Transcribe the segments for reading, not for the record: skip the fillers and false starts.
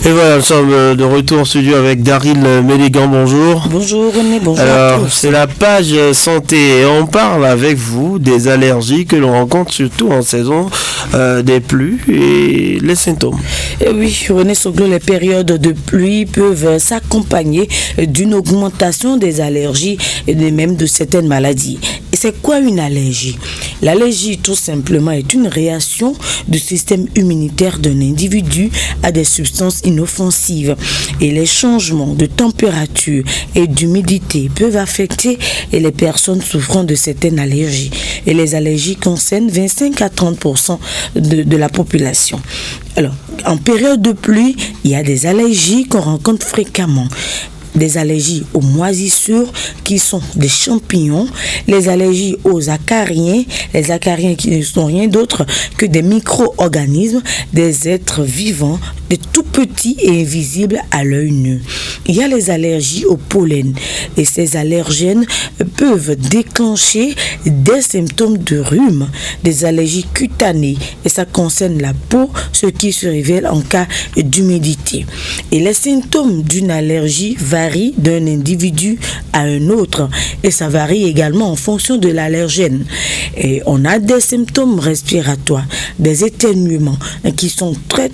Et voilà, nous sommes de retour en studio avec Daryl Mélégan, bonjour. Bonjour René, bonjour. Alors, c'est la page santé et on parle avec vous des allergies que l'on rencontre surtout en saison des pluies et les symptômes. Et oui, René Soglo, les périodes de pluie peuvent s'accompagner d'une augmentation des allergies et même de certaines maladies. Et c'est quoi une allergie? L'allergie, tout simplement, est une réaction du système immunitaire d'un individu à des substances inoffensives. Et les changements de température et d'humidité peuvent affecter les personnes souffrant de certaines allergies. Et les allergies concernent 25 à 30% de la population. Alors, en période de pluie, il y a des allergies qu'on rencontre fréquemment. Des allergies aux moisissures qui sont des champignons, les allergies aux acariens, les acariens qui ne sont rien d'autre que des micro-organismes, des êtres vivants, des tout petits et invisibles à l'œil nu. Il y a les allergies au pollen et ces allergènes peuvent déclencher des symptômes de rhume, des allergies cutanées et ça concerne la peau, ce qui se révèle en cas d'humidité. Et les symptômes d'une allergie varient d'un individu à un autre et ça varie également en fonction de l'allergène. Et on a des symptômes respiratoires, des éternuements qui sont très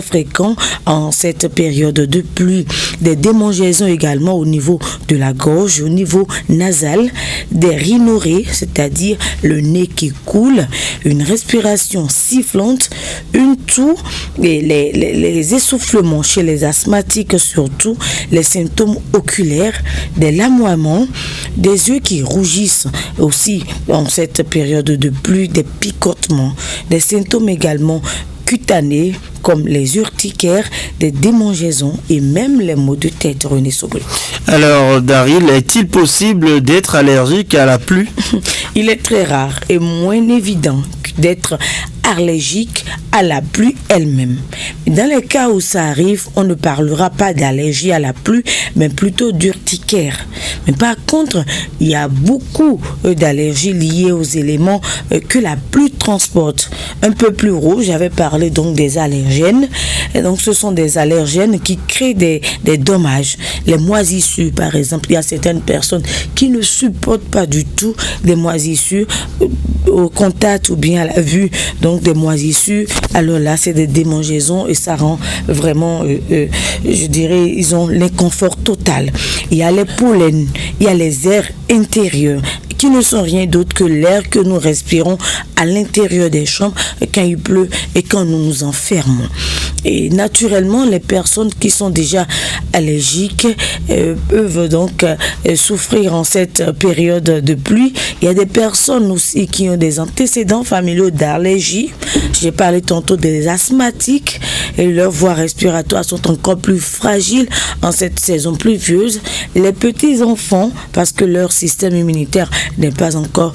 fréquents en cette période de pluie, des démangeaisons également au niveau de la gorge, au niveau nasal, des rhinorrhées, c'est-à-dire le nez qui coule, une respiration sifflante, une toux, et les essoufflements chez les asthmatiques surtout, les symptômes oculaires, des lamoiements, des yeux qui rougissent aussi en cette période de pluie, des picotements, des symptômes également cutanés comme les urticaires, des démangeaisons et même les maux de tête, René Soglo. Alors Daryl, est-il possible d'être allergique à la pluie? Il est très rare et moins évident d'être allergique à la pluie elle-même. Dans les cas où ça arrive, on ne parlera pas d'allergie à la pluie, mais plutôt d'urticaire. Mais par contre, il y a beaucoup d'allergies liées aux éléments que la pluie transporte. Un peu plus haut, j'avais parlé donc des allergènes. Et donc, ce sont des allergènes qui créent des dommages. Les moisissures, par exemple, il y a certaines personnes qui ne supportent pas du tout des moisissures au contact ou bien à la vue. Donc, des moisissures, alors là c'est des démangeaisons et ça rend vraiment je dirais ils ont l'inconfort total. Il y a les pollens, il y a les airs intérieurs qui ne sont rien d'autre que l'air que nous respirons à l'intérieur des chambres quand il pleut et quand nous nous enfermons. Et naturellement, les personnes qui sont déjà allergiques peuvent donc souffrir en cette période de pluie. Il y a des personnes aussi qui ont des antécédents familiaux d'allergie. J'ai parlé tantôt des asthmatiques et leurs voies respiratoires sont encore plus fragiles en cette saison pluvieuse. Les petits enfants, parce que leur système immunitaire n'est pas encore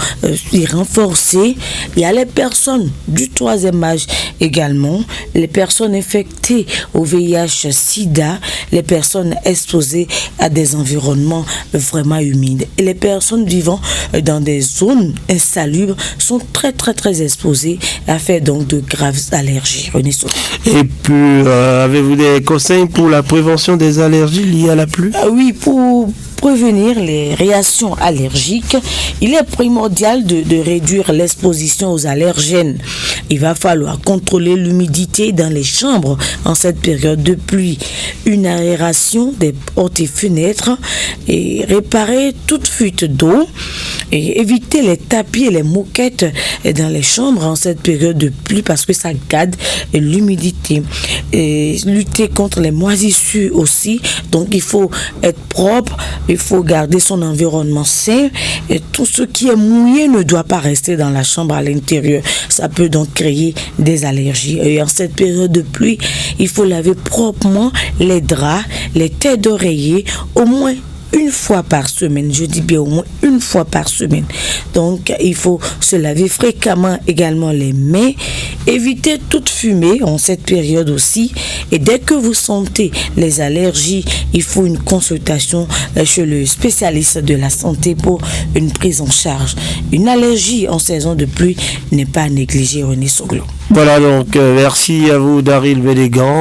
renforcé. Il y a les personnes du troisième âge également, les personnes infectées au VIH/SIDA, les personnes exposées à des environnements vraiment humides. Et les personnes vivant dans des zones insalubres sont très exposées à faire donc de graves allergies. Et puis, avez-vous des conseils pour la prévention des allergies liées à la pluie? Oui, pour prévenir les réactions allergiques, il est primordial de réduire l'exposition aux allergènes. Il va falloir contrôler l'humidité dans les chambres en cette période de pluie, une aération des portes et fenêtres et réparer toute fuite d'eau et éviter les tapis et les moquettes dans les chambres en cette période de pluie parce que ça garde l'humidité. Et lutter contre les moisissures aussi, donc il faut être propre, il faut garder son environnement sain et tout ce qui est mouillé ne doit pas rester dans la chambre à l'intérieur. Ça peut donc créer des allergies. Et en cette période de pluie, il faut laver proprement les draps, les têtes d'oreiller, au moins une fois par semaine. Je dis bien au moins une fois par semaine. Donc, il faut se laver fréquemment également les mains. Éviter toute fumée en cette période aussi. Et dès que vous sentez les allergies, il faut une consultation chez le spécialiste de la santé pour une prise en charge. Une allergie en saison de pluie n'est pas à négliger, René Soglo. Voilà, donc merci à vous Daryl Mélégan.